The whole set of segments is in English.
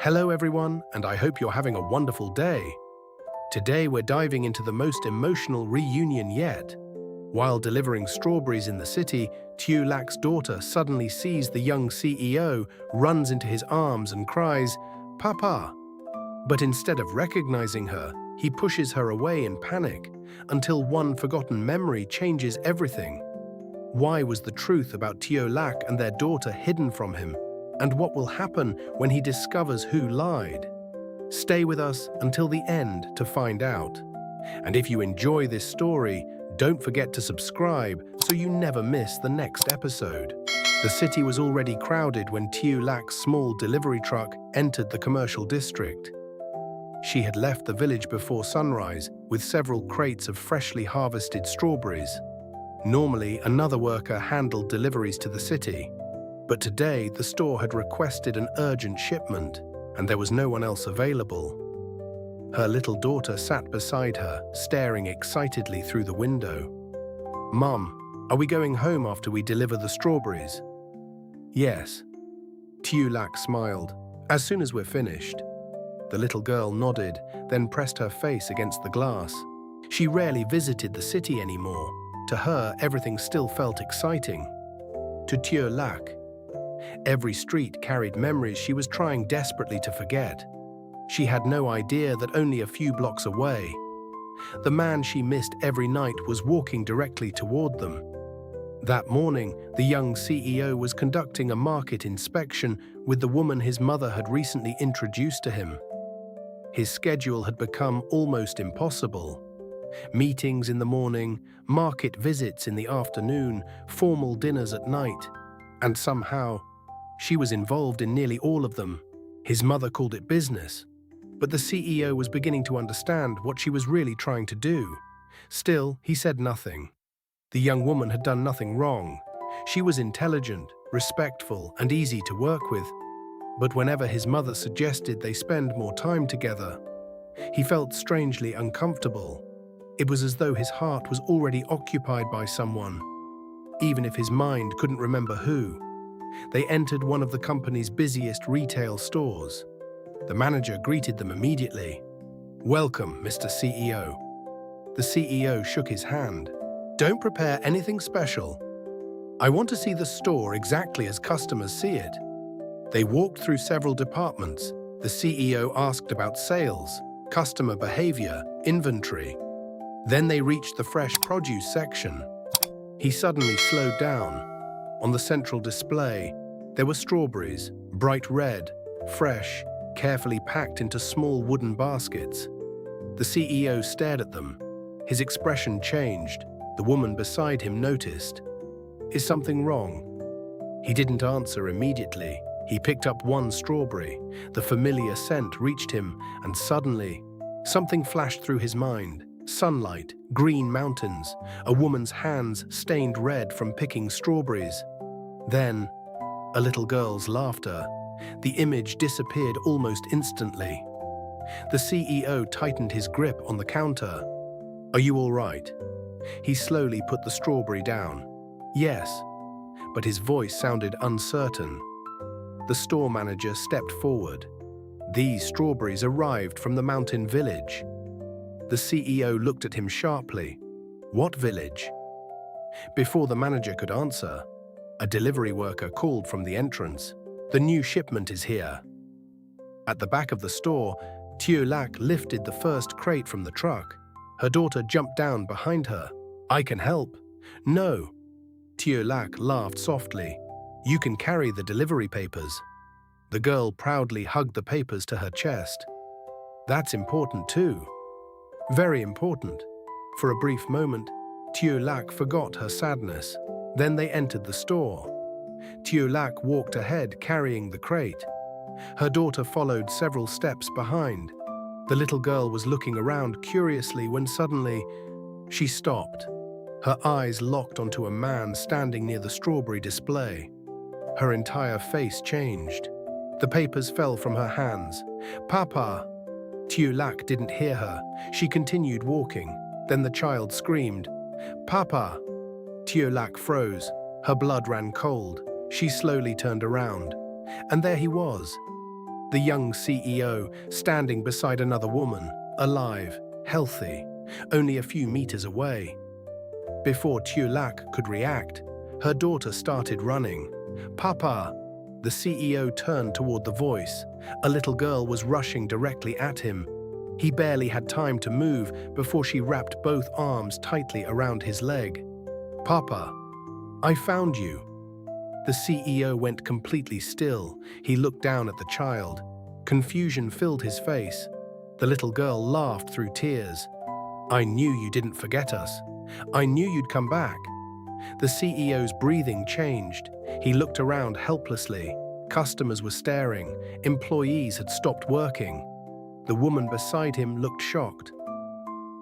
Hello everyone, and I hope you're having a wonderful day. Today we're diving into the most emotional reunion yet. While delivering strawberries in the city, Tieu Lac's daughter suddenly sees the young CEO, runs into his arms and cries, "Papa!" But instead of recognizing her, he pushes her away in panic, until one forgotten memory changes everything. Why was the truth about Tieu Lac and their daughter hidden from him? And what will happen when he discovers who lied? Stay with us until the end to find out. And if you enjoy this story, don't forget to subscribe so you never miss the next episode. The city was already crowded when Tieu Lac's small delivery truck entered the commercial district. She had left the village before sunrise with several crates of freshly harvested strawberries. Normally, another worker handled deliveries to the city. But today, the store had requested an urgent shipment, and there was no one else available. Her little daughter sat beside her, staring excitedly through the window. "Mum, are we going home after we deliver the strawberries?" "Yes." Tieu Lac smiled. "As soon as we're finished." The little girl nodded, then pressed her face against the glass. She rarely visited the city anymore. To her, everything still felt exciting. To Tieu Lac, every street carried memories she was trying desperately to forget. She had no idea that only a few blocks away, the man she missed every night was walking directly toward them. That morning, the young CEO was conducting a market inspection with the woman his mother had recently introduced to him. His schedule had become almost impossible. Meetings in the morning, market visits in the afternoon, formal dinners at night. And somehow, she was involved in nearly all of them. His mother called it business, but the CEO was beginning to understand what she was really trying to do. Still, he said nothing. The young woman had done nothing wrong. She was intelligent, respectful, and easy to work with. But whenever his mother suggested they spend more time together, he felt strangely uncomfortable. It was as though his heart was already occupied by someone, even if his mind couldn't remember who. They entered one of the company's busiest retail stores. The manager greeted them immediately. "Welcome, Mr. CEO." The CEO shook his hand. "Don't prepare anything special. I want to see the store exactly as customers see it." They walked through several departments. The CEO asked about sales, customer behavior, inventory. Then they reached the fresh produce section. He suddenly slowed down. On the central display, there were strawberries, bright red, fresh, carefully packed into small wooden baskets. The CEO stared at them. His expression changed. The woman beside him noticed. "Is something wrong?" He didn't answer immediately. He picked up one strawberry. The familiar scent reached him, and suddenly, something flashed through his mind. Sunlight, green mountains, a woman's hands stained red from picking strawberries. Then, a little girl's laughter. The image disappeared almost instantly. The CEO tightened his grip on the counter. "Are you all right?" He slowly put the strawberry down. "Yes," but his voice sounded uncertain. The store manager stepped forward. "These strawberries arrived from the mountain village." The CEO looked at him sharply. "What village?" Before the manager could answer, a delivery worker called from the entrance. "The new shipment is here." At the back of the store, Tieu Lac lifted the first crate from the truck. Her daughter jumped down behind her. "I can help." "No." Tieu Lac laughed softly. "You can carry the delivery papers." The girl proudly hugged the papers to her chest. "That's important too." "Very important." For a brief moment, Tieu Lac forgot her sadness. Then they entered the store. Tieu Lac walked ahead carrying the crate. Her daughter followed several steps behind. The little girl was looking around curiously when suddenly she stopped. Her eyes locked onto a man standing near the strawberry display. Her entire face changed. The papers fell from her hands. "Papa!" Tieu Lac didn't hear her. She continued walking. Then the child screamed, "Papa!" Tieu Lac froze. Her blood ran cold. She slowly turned around. And there he was. The young CEO standing beside another woman, alive, healthy, only a few meters away. Before Tieu Lac could react, her daughter started running. "Papa!" The CEO turned toward the voice. A little girl was rushing directly at him. He barely had time to move before she wrapped both arms tightly around his leg. "Papa, I found you." The CEO went completely still. He looked down at the child. Confusion filled his face. The little girl laughed through tears. "I knew you didn't forget us. I knew you'd come back." The CEO's breathing changed. He looked around helplessly. Customers were staring. Employees had stopped working. The woman beside him looked shocked.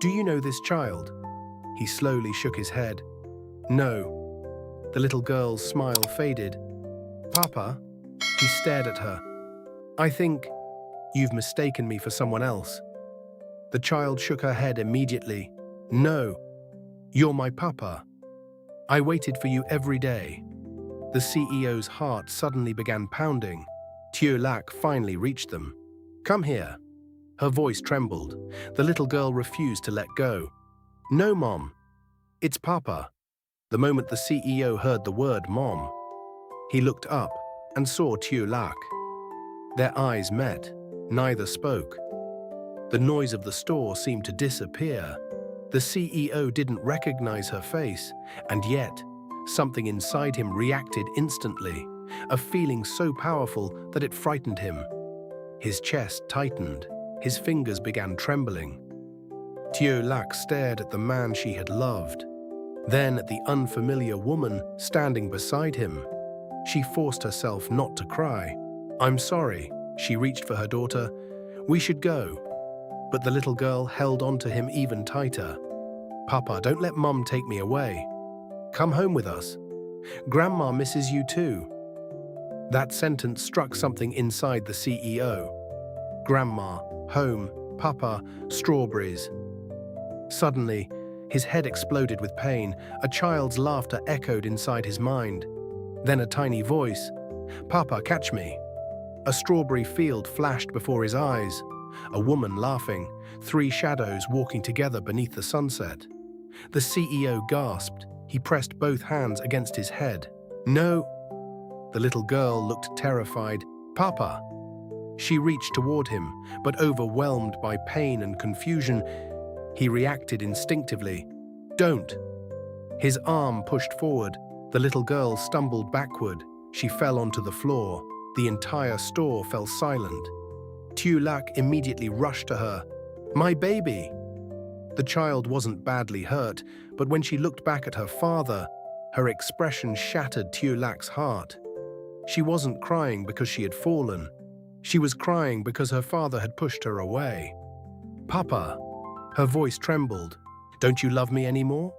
"Do you know this child?" He slowly shook his head. "No." The little girl's smile faded. "Papa?" He stared at her. "I think you've mistaken me for someone else." The child shook her head immediately. "No, you're my papa. I waited for you every day." The CEO's heart suddenly began pounding. Tieu Lac finally reached them. "Come here." Her voice trembled. The little girl refused to let go. "No, Mom. It's Papa." The moment the CEO heard the word Mom, he looked up and saw Tieu Lac. Their eyes met. Neither spoke. The noise of the store seemed to disappear. The CEO didn't recognize her face, and yet, something inside him reacted instantly, a feeling so powerful that it frightened him. His chest tightened. His fingers began trembling. Tieu Lac stared at the man she had loved, then at the unfamiliar woman standing beside him. She forced herself not to cry. "I'm sorry." She reached for her daughter. "We should go." But the little girl held onto him even tighter. "Papa, don't let Mum take me away. Come home with us. Grandma misses you too." That sentence struck something inside the CEO. Grandma, home, Papa, strawberries. Suddenly, his head exploded with pain. A child's laughter echoed inside his mind. Then a tiny voice, "Papa, catch me." A strawberry field flashed before his eyes. A woman laughing, 3 shadows walking together beneath the sunset. The CEO gasped. He pressed both hands against his head. "No." The little girl looked terrified. "Papa." She reached toward him, but overwhelmed by pain and confusion, he reacted instinctively. "Don't." His arm pushed forward. The little girl stumbled backward. She fell onto the floor. The entire store fell silent. Tieu Lac immediately rushed to her. "My baby!" The child wasn't badly hurt, but when she looked back at her father, her expression shattered Tieu Lac's heart. She wasn't crying because she had fallen. She was crying because her father had pushed her away. "Papa." Her voice trembled. "Don't you love me anymore?"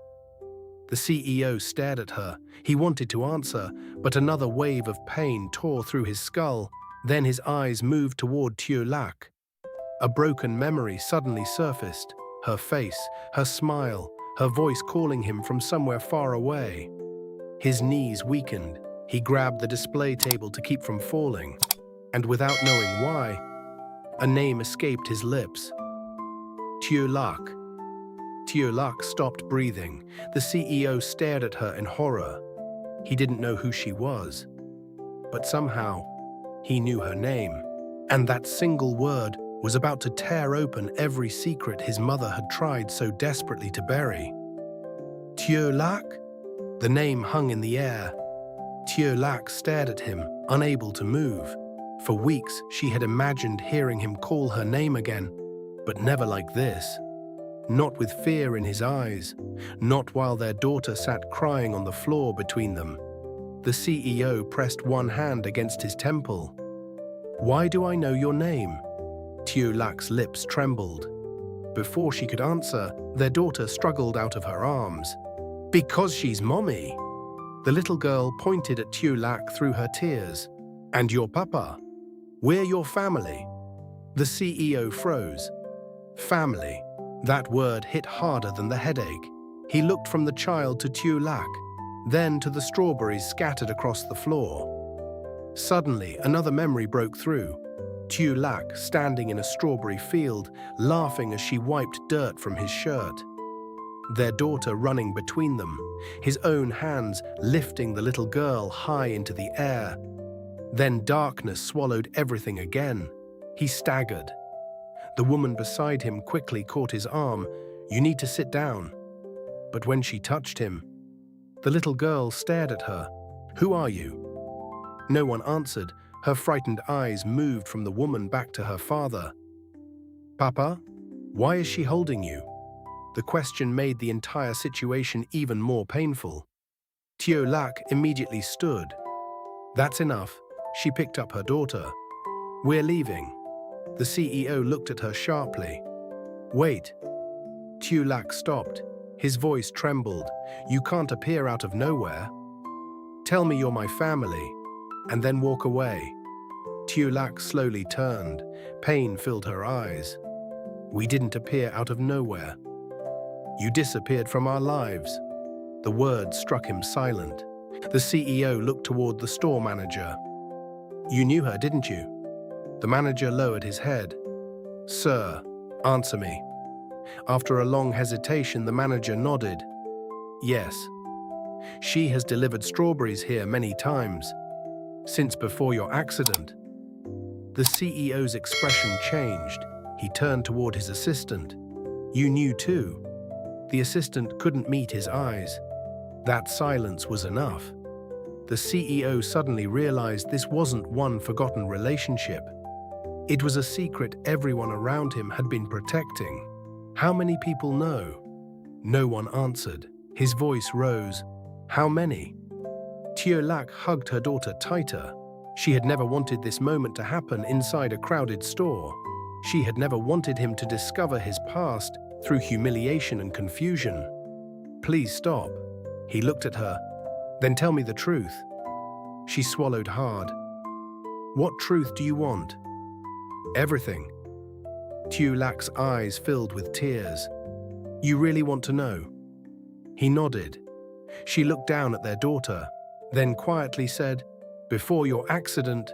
The CEO stared at her. He wanted to answer, but another wave of pain tore through his skull. Then his eyes moved toward Tieu Lac. A broken memory suddenly surfaced. Her face, her smile, her voice calling him from somewhere far away. His knees weakened. He grabbed the display table to keep from falling. And without knowing why, a name escaped his lips. Tieu Lac. Tieu Lac stopped breathing. The CEO stared at her in horror. He didn't know who she was. But somehow, he knew her name. And that single word was about to tear open every secret his mother had tried so desperately to bury. Tieu Lac? The name hung in the air. Tieu Lac stared at him, unable to move. For weeks, she had imagined hearing him call her name again, but never like this. Not with fear in his eyes, not while their daughter sat crying on the floor between them. The CEO pressed one hand against his temple. "Why do I know your name?" Tieu Lac's lips trembled. Before she could answer, their daughter struggled out of her arms. "Because she's Mommy." The little girl pointed at Tieu Lac through her tears. "And your papa? We're your family." The CEO froze. Family. That word hit harder than the headache. He looked from the child to Tieu Lac, then to the strawberries scattered across the floor. Suddenly, another memory broke through. Tieu Lac standing in a strawberry field, laughing as she wiped dirt from his shirt. Their daughter running between them, his own hands lifting the little girl high into the air. Then darkness swallowed everything again. He staggered. The woman beside him quickly caught his arm. "You need to sit down." But when she touched him, the little girl stared at her. "Who are you?" No one answered. Her frightened eyes moved from the woman back to her father. "Papa, why is she holding you?" The question made the entire situation even more painful. Tieu Lac immediately stood. "That's enough." She picked up her daughter. "We're leaving." The CEO looked at her sharply. "Wait." Tieu Lac stopped. His voice trembled. "You can't appear out of nowhere. Tell me you're my family, and then walk away." Tieu Lac slowly turned. Pain filled her eyes. "We didn't appear out of nowhere. You disappeared from our lives." The words struck him silent. The CEO looked toward the store manager. "You knew her, didn't you?" The manager lowered his head. "Sir, answer me." After a long hesitation, the manager nodded. "Yes. She has delivered strawberries here many times, since before your accident." The CEO's expression changed. He turned toward his assistant. "You knew too." The assistant couldn't meet his eyes. That silence was enough. The CEO suddenly realized this wasn't one forgotten relationship. It was a secret everyone around him had been protecting. "How many people know?" No one answered. His voice rose. "How many?" Tieu Lac hugged her daughter tighter. She had never wanted this moment to happen inside a crowded store. She had never wanted him to discover his past through humiliation and confusion. "Please stop." He looked at her. "Then tell me the truth." She swallowed hard. "What truth do you want?" "Everything." Tieu Lac's eyes filled with tears. "You really want to know?" He nodded. She looked down at their daughter, then quietly said, "Before your accident,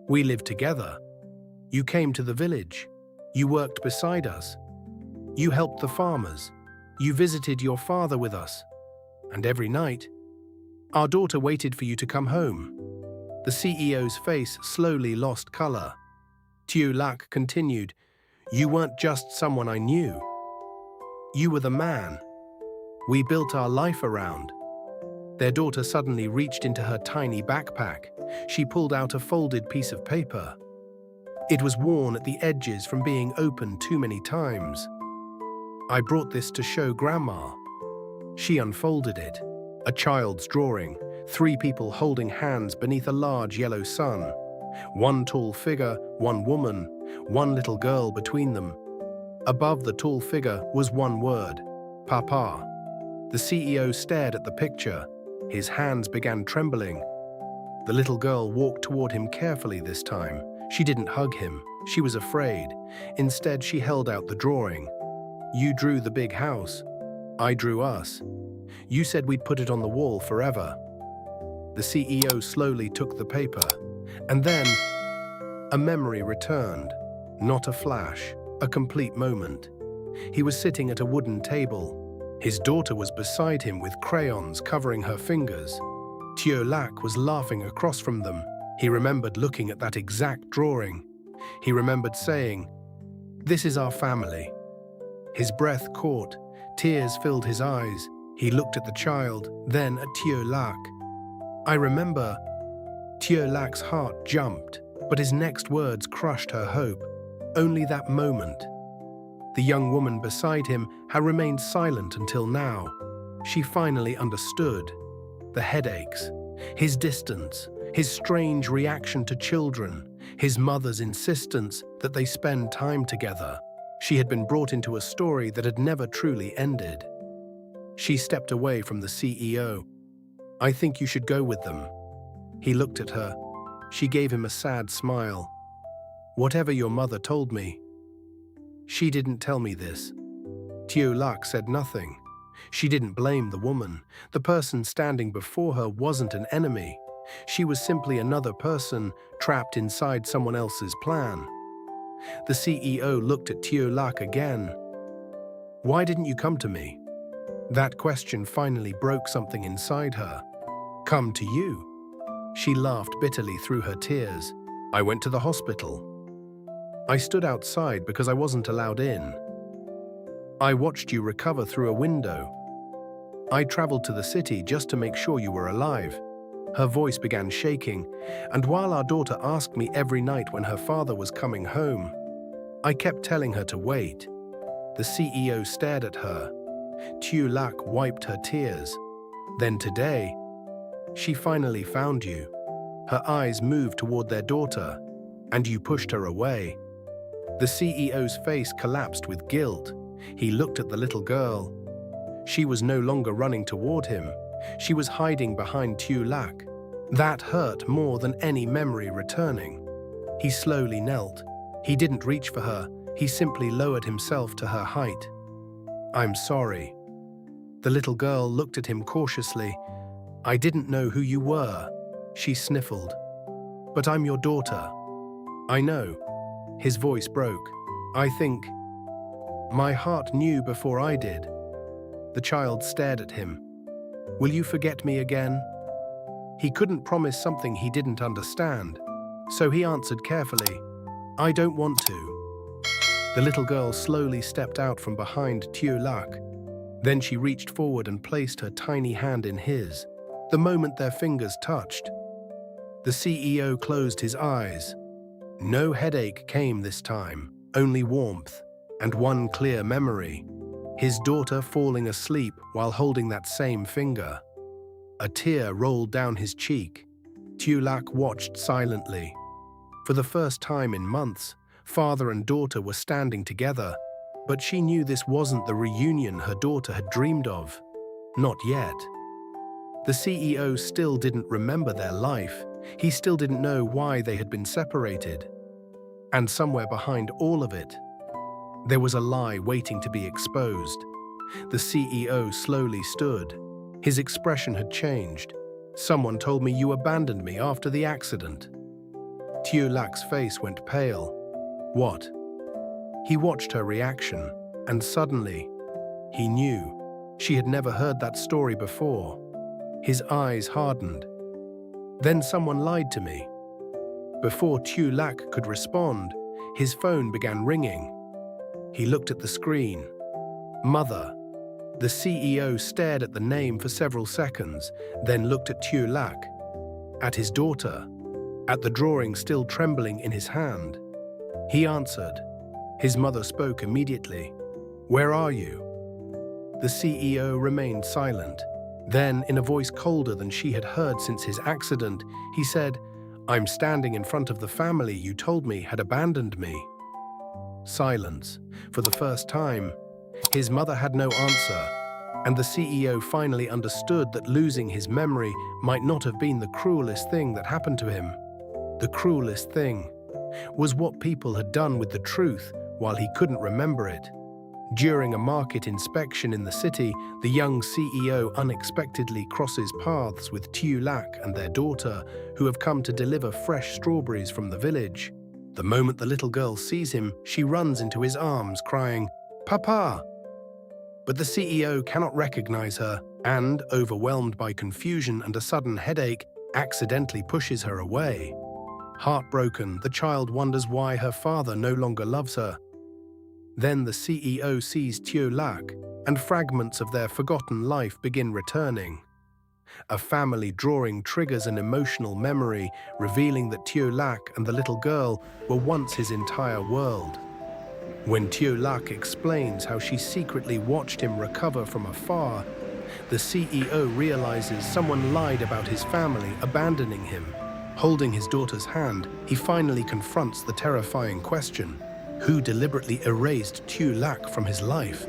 we lived together. You came to the village. You worked beside us. You helped the farmers. You visited your father with us. And every night, our daughter waited for you to come home." The CEO's face slowly lost color. Tieu Lac continued, "You weren't just someone I knew. You were the man we built our life around." Their daughter suddenly reached into her tiny backpack. She pulled out a folded piece of paper. It was worn at the edges from being opened too many times. "I brought this to show Grandma." She unfolded it. A child's drawing, 3 people holding hands beneath a large yellow sun. One tall figure, one woman, one little girl between them. Above the tall figure was one word, "Papa." The CEO stared at the picture. His hands began trembling. The little girl walked toward him carefully this time. She didn't hug him. She was afraid. Instead, she held out the drawing. "You drew the big house. I drew us. You said we'd put it on the wall forever." The CEO slowly took the paper, and then a memory returned. Not a flash, a complete moment. He was sitting at a wooden table. His daughter was beside him with crayons covering her fingers. Tieu Lac was laughing across from them. He remembered looking at that exact drawing. He remembered saying, "This is our family." His breath caught. Tears filled his eyes. He looked at the child, then at Tieu Lac. "I remember." Tieu Lac's heart jumped, but his next words crushed her hope. Only that moment. The young woman beside him had remained silent until now. She finally understood. The headaches, his distance, his strange reaction to children, his mother's insistence that they spend time together. She had been brought into a story that had never truly ended. She stepped away from the CEO. "I think you should go with them." He looked at her. She gave him a sad smile. "Whatever your mother told me." "She didn't tell me this." Tieu Lac said nothing. She didn't blame the woman. The person standing before her wasn't an enemy. She was simply another person trapped inside someone else's plan. The CEO looked at Tieu Lac again. "Why didn't you come to me?" That question finally broke something inside her. "Come to you?" She laughed bitterly through her tears. "I went to the hospital. I stood outside because I wasn't allowed in. I watched you recover through a window. I traveled to the city just to make sure you were alive." Her voice began shaking, and while our daughter asked me every night when her father was coming home, I kept telling her to wait. The CEO stared at her. Tieu Lac wiped her tears. "Then today, she finally found you." Her eyes moved toward their daughter, "and you pushed her away." The CEO's face collapsed with guilt. He looked at the little girl. She was no longer running toward him. She was hiding behind Tieu Lac. That hurt more than any memory returning. He slowly knelt. He didn't reach for her. He simply lowered himself to her height. "I'm sorry." The little girl looked at him cautiously. "I didn't know who you were," she sniffled. "But I'm your daughter." "I know." His voice broke. "I think my heart knew before I did." The child stared at him. "Will you forget me again?" He couldn't promise something he didn't understand, so he answered carefully, "I don't want to." The little girl slowly stepped out from behind Tieu Lac. Then she reached forward and placed her tiny hand in his. The moment their fingers touched, the CEO closed his eyes. No headache came this time, only warmth, and one clear memory: his daughter falling asleep while holding that same finger. A tear rolled down his cheek. Tieu Lac watched silently. For the first time in months, father and daughter were standing together, but she knew this wasn't the reunion her daughter had dreamed of. Not yet. The CEO still didn't remember their life. He still didn't know why they had been separated. And somewhere behind all of it, there was a lie waiting to be exposed. The CEO slowly stood. His expression had changed. "Someone told me you abandoned me after the accident." Tieu Lac's face went pale. "What?" He watched her reaction, and suddenly, he knew. She had never heard that story before. His eyes hardened. "Then someone lied to me." Before Tieu Lac could respond, his phone began ringing. He looked at the screen. "Mother." The CEO stared at the name for several seconds, then looked at Tieu Lac, at his daughter, at the drawing still trembling in his hand. He answered. His mother spoke immediately. "Where are you?" The CEO remained silent. Then, in a voice colder than she had heard since his accident, he said, "I'm standing in front of the family you told me had abandoned me." Silence. For the first time, his mother had no answer, and the CEO finally understood that losing his memory might not have been the cruelest thing that happened to him. The cruelest thing was what people had done with the truth while he couldn't remember it. During a market inspection in the city, the young CEO unexpectedly crosses paths with Tieu Lac and their daughter, who have come to deliver fresh strawberries from the village. The moment the little girl sees him, she runs into his arms, crying, "Papa!" But the CEO cannot recognize her and, overwhelmed by confusion and a sudden headache, accidentally pushes her away. Heartbroken, the child wonders why her father no longer loves her. Then the CEO sees Tieu Lac, and fragments of their forgotten life begin returning. A family drawing triggers an emotional memory, revealing that Tieu Lac and the little girl were once his entire world. When Tieu Lac explains how she secretly watched him recover from afar, the CEO realizes someone lied about his family abandoning him. Holding his daughter's hand, he finally confronts the terrifying question: who deliberately erased Tieu Lac from his life?